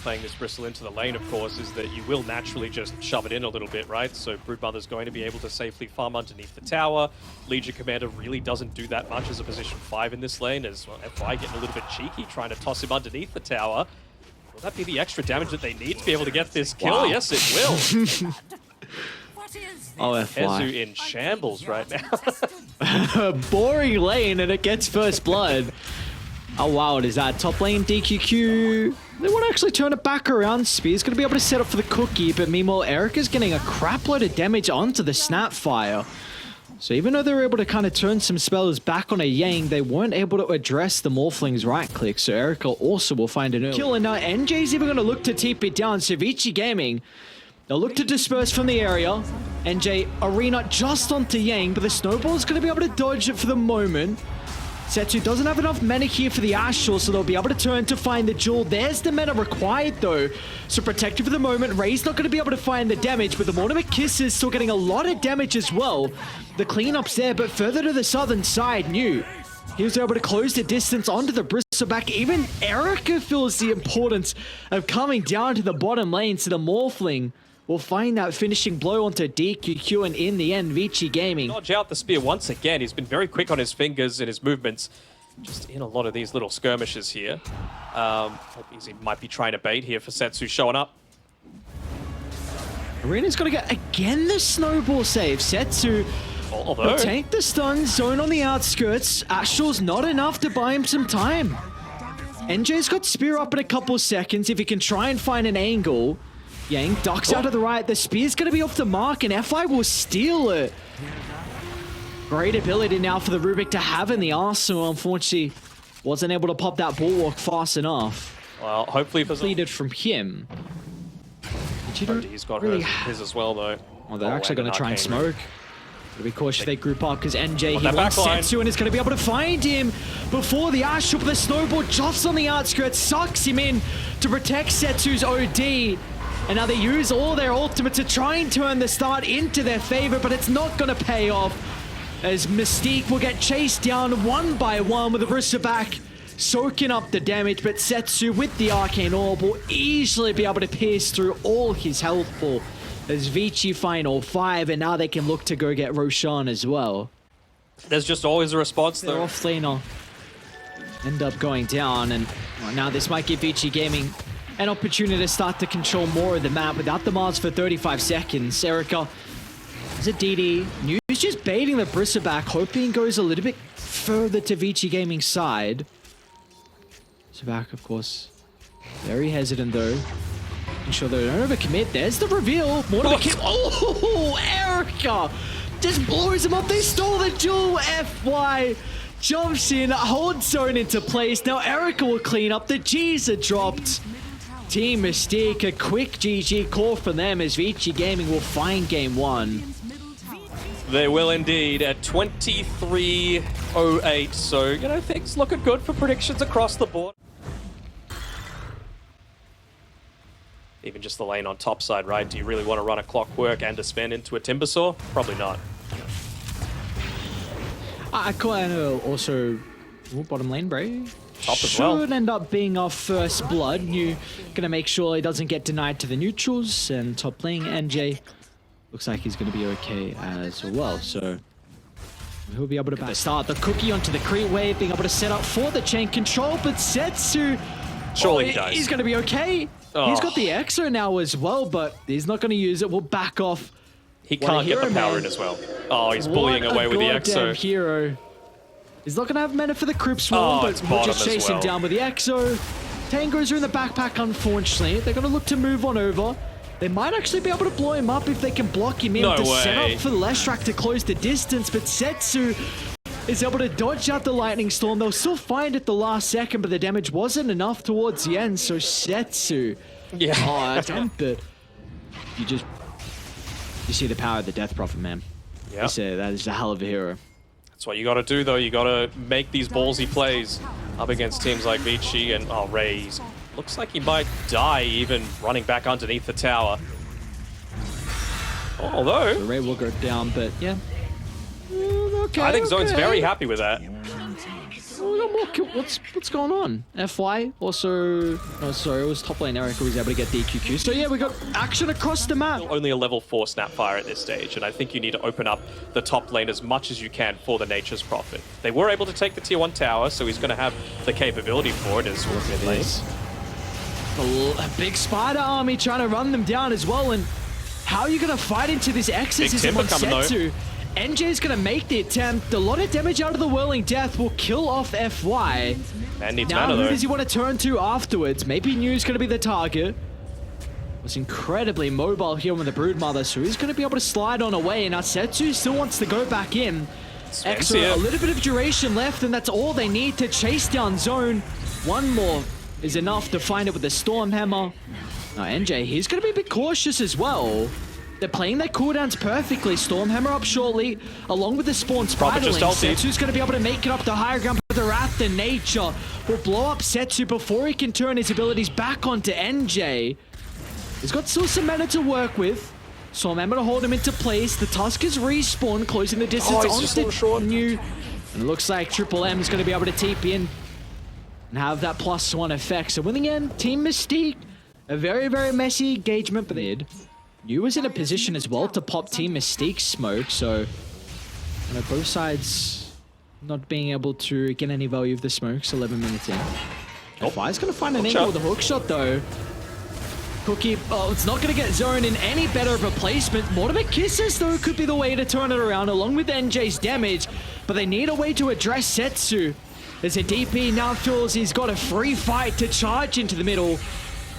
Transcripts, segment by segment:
playing this Bristle into the lane, of course, is that you will naturally just shove it in a little bit, right? So Broodmother's going to be able to safely farm underneath the tower. Legion Commander really doesn't do that much as a position 5 in this lane, as well, FY getting a little bit cheeky, trying to toss him underneath the tower. Will that be the extra damage that they need to be able to get this kill? Wow. Yes, it will. Oh, FY. Hezu in shambles right now. Boring lane, and it gets first blood. Oh wow, it is that top lane DQQ. They want to actually turn it back around. Spear's going to be able to set up for the cookie, but meanwhile, Erica's getting a crap load of damage onto the Snapfire. So even though they were able to kind of turn some spells back on a Yang, they weren't able to address the Morphling's right click. So Erica also will find an early kill, and now NJ's even going to look to TP it down. So Vici Gaming, they'll look to disperse from the area. NJ Arena just onto Yang, but the Snowball's going to be able to dodge it for the moment. Setsu doesn't have enough mana here for the Astral, so they'll be able to turn to find the Jewel. There's the mana required, though. So protected for the moment. Ray's not going to be able to find the damage, but the Mortimer Kiss is still getting a lot of damage as well. The cleanup's there, but further to the southern side, New. He was able to close the distance onto the Bristleback. Even Erica feels the importance of coming down to the bottom lane, so the Morphling will find that finishing blow onto DQQ, and in the end, Vici Gaming. Dodge out the spear once again. He's been very quick on his fingers and his movements. Just in a lot of these little skirmishes here. He might be trying to bait here for Setsu showing up. Arena's got to get, again, the snowball save. Setsu will tank the stun, zone on the outskirts. Astral's not enough to buy him some time. NJ's got spear up in a couple seconds if he can try and find an angle. Yang ducks out to the right. The spear's going to be off the mark, and FI will steal it. Great ability now for the Rubik to have in the arsenal. Unfortunately, wasn't able to pop that bulwark fast enough. Well, hopefully it was completed from him. He's got his as well, though. Oh, they're actually going to try and smoke. Gotta be cautious they group up, because NJ, he wants Setsu and is going to be able to find him before the Astral, but the Snowball just on the outskirts sucks him in to protect Setsu's OD. And now they use all their ultimate to try and turn the start into their favor, but it's not going to pay off, as Mystique will get chased down one by one with the Bristleback soaking up the damage, but Setsu with the Arcane Orb will easily be able to pierce through all his health pool as Vici final 5, and now they can look to go get Roshan as well. There's just always a response though. Their off-laner end up going down, and now this might give Vici Gaming an opportunity to start to control more of the map without the Mars for 35 seconds. Erica is a DD. News just baiting the Bristleback, hoping goes a little bit further to Vici Gaming's side. Bristleback, of course, very hesitant though. Ensure they don't overcommit. There's the reveal. Oh, Erica just blows him up. They stole the jewel. FY jumps in, holds zone into place. Now Erica will clean up. The G's are dropped. Team Mystique, a quick GG call from them as Vici Gaming will find game 1. They will indeed at 23:08. So, you know, things looking good for predictions across the board. Even just the lane on top side, right? Do you really want to run a Clockwork and a Sven into a Timbersaw? Probably not. I kind of also bottom lane, Bray. Top as well. Should end up being our first blood. You gonna make sure he doesn't get denied to the neutrals, and top playing NJ looks like he's gonna be okay as well. So he'll be able to start the cookie onto the creep wave, being able to set up for the chain control, but Setsu, surely he does. He's gonna be okay. Oh. He's got the Exo now as well, but he's not gonna use it. We'll back off. He can't get the power in as well. Oh, he's bullying away with the Exo. Hero. He's not going to have mana for the Crypt Swarm, but we'll just chase him down with the Exo. Tangos are in the backpack, unfortunately. They're going to look to move on over. They might actually be able to blow him up if they can block him in with the setup for the Leshrac to close the distance, but Setsu is able to dodge out the Lightning Storm. They'll still find it the last second, but the damage wasn't enough towards the end, so Setsu. Yeah. Oh, dump it. You see the power of the Death Prophet, man. Yeah. That is a hell of a hero. That's what you got to do, though. You got to make these ballsy plays up against teams like Vici and Rays. Looks like he might die even running back underneath the tower. Although the Ray will go down, but yeah. Okay, I think Zone's very happy with that. Oh, we got more what's going on? FY also... Oh, sorry, it was top lane Eric who was able to get DQQ. So yeah, we got action across the map. Only a level 4 Snapfire at this stage, and I think you need to open up the top lane as much as you can for the Nature's Prophet. They were able to take the tier 1 tower, so he's going to have the capability for it as well as mid lane. A big spider army trying to run them down as well, and how are you going to fight into this exorcism on Setsu? NJ's going to make the attempt. A lot of damage out of the Whirling Death will kill off FY. Man needs now, mana, who though. does he want to turn to afterwards? Maybe New's going to be the target. Was incredibly mobile here with the Broodmother, so he's going to be able to slide on away. And now Setsu still wants to go back in. Extra, a little bit of duration left, and that's all they need to chase down Zone. One more is enough to find it with the Stormhammer. Now NJ, he's going to be a bit cautious as well. They're playing their cooldowns perfectly. Stormhammer up shortly, along with the Spawn Spiderling. Setsu's going to be able to make it up to higher ground, but the Wrath in Nature will blow up Setsu before he can turn his abilities back onto NJ. He's got still some mana to work with. Stormhammer to hold him into place. The Tuskers respawn, closing the distance onto New. And it looks like Triple M is going to be able to TP in and have that +1 effect. So in the end, Team Mystique, a very, very messy engagement, but they did. New was in a position as well to pop Team Mystique smoke, so both sides not being able to get any value of the smokes 11 minutes in. FI's going to find an angle with a hook shot though. Cookie, oh, it's not going to get Zone in any better of a placement. Mortimer Kisses though could be the way to turn it around along with NJ's damage, but they need a way to address Setsu. As a DP now feels he's got a free fight to charge into the middle.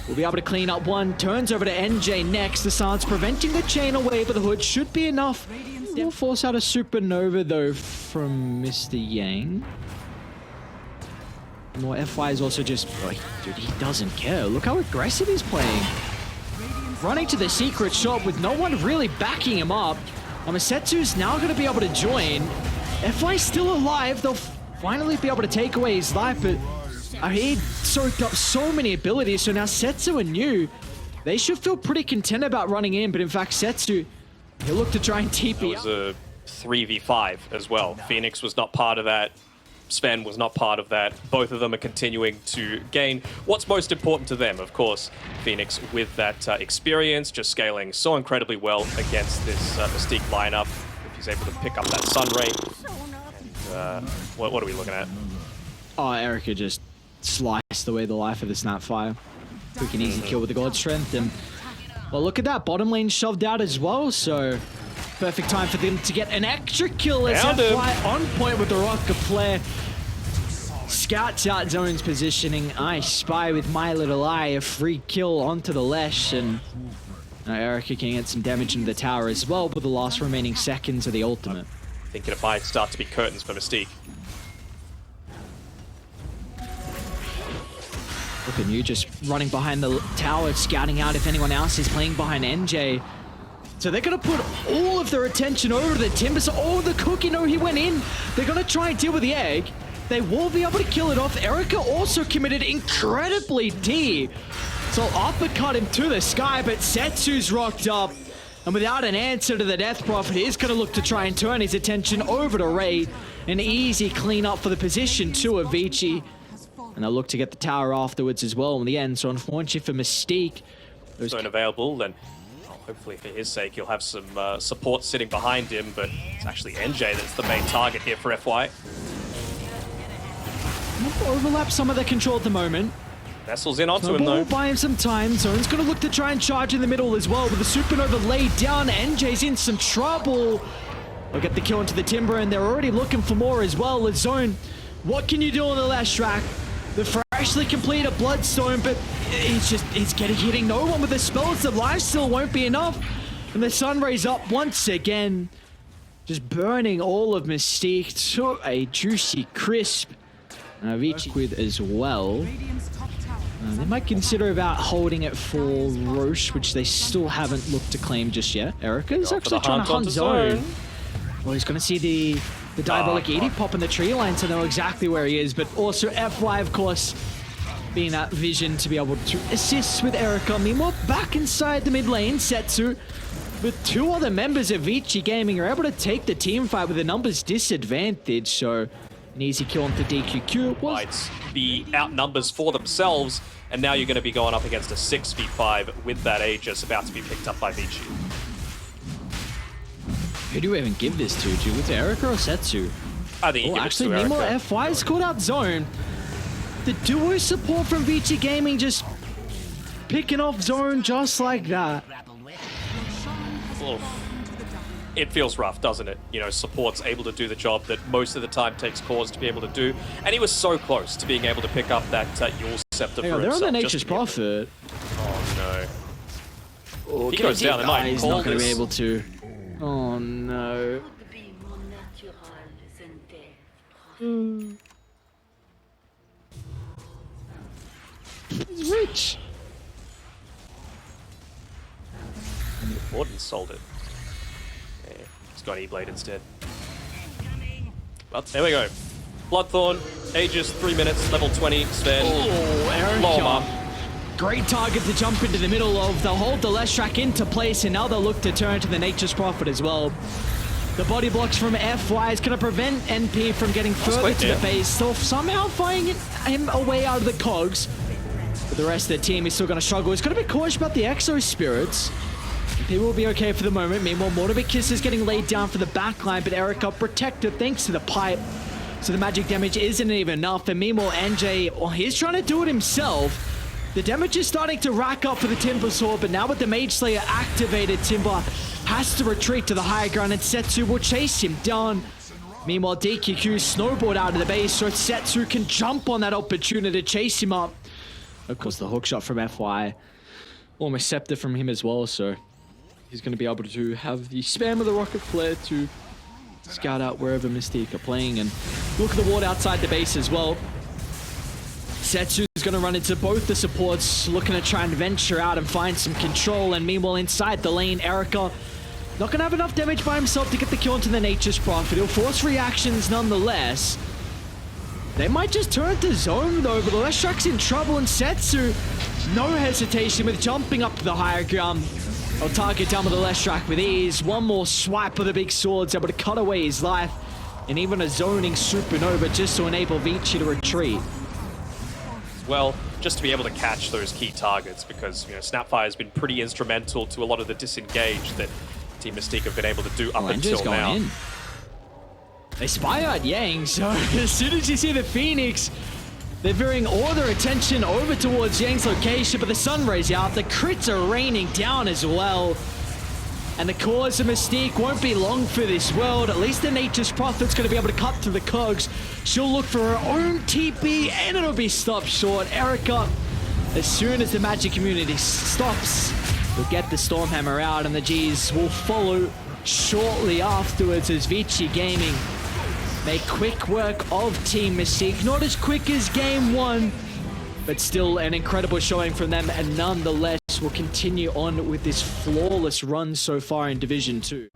We'll be able to clean up one. Turns over to NJ next. The silence preventing the chain away, but the hood should be enough. We'll force out a supernova though from Mr. Yang. More FY is also just... Oh, dude, he doesn't care. Look how aggressive he's playing. Running to the secret shop with no one really backing him up. Setsu's now going to be able to join. FY's still alive. They'll finally be able to take away his life, but... he soaked up so many abilities, so now Setsu and New, they should feel pretty content about running in, but in fact Setsu, he'll look to try and TP. It was a 3v5 as well. Phoenix was not part of that. Sven was not part of that. Both of them are continuing to gain what's most important to them. Of course, Phoenix with that experience, just scaling so incredibly well against this Mystique lineup. If he's able to pick up that Sun Ray. And, what are we looking at? Oh, Erica just sliced away the life of the Snapfire. Quick and easy kill with the God Strength. And well, look at that. Bottom lane shoved out as well, so perfect time for them to get an extra kill as FY on point with the Rocket Flare. Scouts out Zone's positioning. I spy with my little eye a free kill onto the Lesh, and now Erica can get some damage into the tower as well with the last remaining seconds of the ultimate. Thinking it might start to be curtains for Mystique. Look at you just running behind the tower, scouting out if anyone else is playing behind NJ. So they're going to put all of their attention over to the Timber. So, oh, the Cookie, no, he went in. They're going to try and deal with the egg. They will be able to kill it off. Erica also committed incredibly deep. So uppercut him to the sky, but Setsu's rocked up. And without an answer to the Death Prophet, he's going to look to try and turn his attention over to Ray. An easy cleanup for the position to a Vici. And they'll look to get the tower afterwards as well in the end. So unfortunately for Mystique, those unavailable, and hopefully for his sake he'll have some support sitting behind him, but it's actually NJ that's the main target here for FY. Overlap some of the control at the moment. Vessel's in onto him though. Buy him some time. Zone's going to look to try and charge in the middle as well with the supernova laid down. NJ's in some trouble. They'll get the kill into the Timber, and they're already looking for more as well. As Zone, what can you do on the last track? The freshly completed Bloodstone, but it's hitting no one with the spells. The life still won't be enough. And the Sun Rays up once again, just burning all of Mystique to a juicy crisp. Vici with as well. They might consider about holding it for Roche, which they still haven't looked to claim just yet. Erica's actually trying to hunt Zone. Well, he's going to see the Diabolic Edie pop in the tree line to know exactly where he is, but also FY, of course, being that vision to be able to assist with Erica. Meanwhile, back inside the mid lane, Setsu, with two other members of Vici Gaming, are able to take the team fight with a numbers disadvantage, so An easy kill onto DQQ. Provides the outnumbers for themselves, and now you're going to be going up against a 6v5 with that Aegis about to be picked up by Vici. Who do we even give this to? Do you with Erica or Setsu? I think you give actually, it to Nemo Erica. FY's called out zone. The duo support from Vici Gaming just picking off zone just like that. It feels rough, doesn't it? You know, support's able to do the job that most of the time takes cores to be able to do, and he was so close to being able to pick up that Yule Scepter Hang for on, they're on himself. the just Nature's to be able- Prophet. Oh no. Oh, He goes down, they might he's call not going to be this. able to. Oh no. He's rich. Warden sold it. Yeah, he's got E-Blade instead. But there we go. Bloodthorn, Aegis, 3 minutes, level 20, Sven. Oh, Loma. Erica. Great target to jump into the middle of. They'll hold the Leshrac into place, and now they'll look to turn to the Nature's Prophet as well. The body blocks from FY is going to prevent NP from getting further quick, to yeah. the base, so somehow finding him away out of the cogs. But the rest of the team is still going to struggle. It's going to be cautious about the Exo Spirits. People will be okay for the moment. Meanwhile, Mortibus is getting laid down for the backline, but Erica protected thanks to the pipe. So the magic damage isn't even enough. And meanwhile, NJ, well, he's trying to do it himself. The damage is starting to rack up for the Timber Sword, but now with the Mage Slayer activated, Timber has to retreat to the higher ground, and Setsu will chase him down. Meanwhile, DQQ snowboard out of the base, so Setsu can jump on that opportunity to chase him up. Of course, the hook shot from FY. Almost scepter from him as well, so he's going to be able to have the spam of the rocket flare to scout out wherever Mystique are playing, and look at the ward outside the base as well. Setsu's going to run into both the supports, looking to try and venture out and find some control, and meanwhile inside the lane, Erica not going to have enough damage by himself to get the kill into the Nature's Prophet. He'll force reactions nonetheless. They might just turn to zone though, but the Leshrac's in trouble, and Setsu, no hesitation with jumping up to the higher ground. I'll target down with the Leshrac with ease. One more swipe of the big swords able to cut away his life, and even a zoning supernova just to enable Vici to retreat. Well, just to be able to catch those key targets, because you know Snapfire has been pretty instrumental to a lot of the disengage that Team Mystique have been able to do up until now. In. They spy out Yang, so as soon as you see the Phoenix, they're veering all their attention over towards Yang's location, but the sun rays out, the crits are raining down as well. And the cause of Mystique won't be long for this world. At least the Nature's Prophet's going to be able to cut through the cogs. She'll look for her own TP, and it'll be stopped short. Erica, as soon as the magic community stops, will get the Stormhammer out, and the G's will follow shortly afterwards as Vici Gaming make quick work of Team Mystique. Not as quick as game one, but still an incredible showing from them, and nonetheless will continue on with this flawless run so far in Division 2.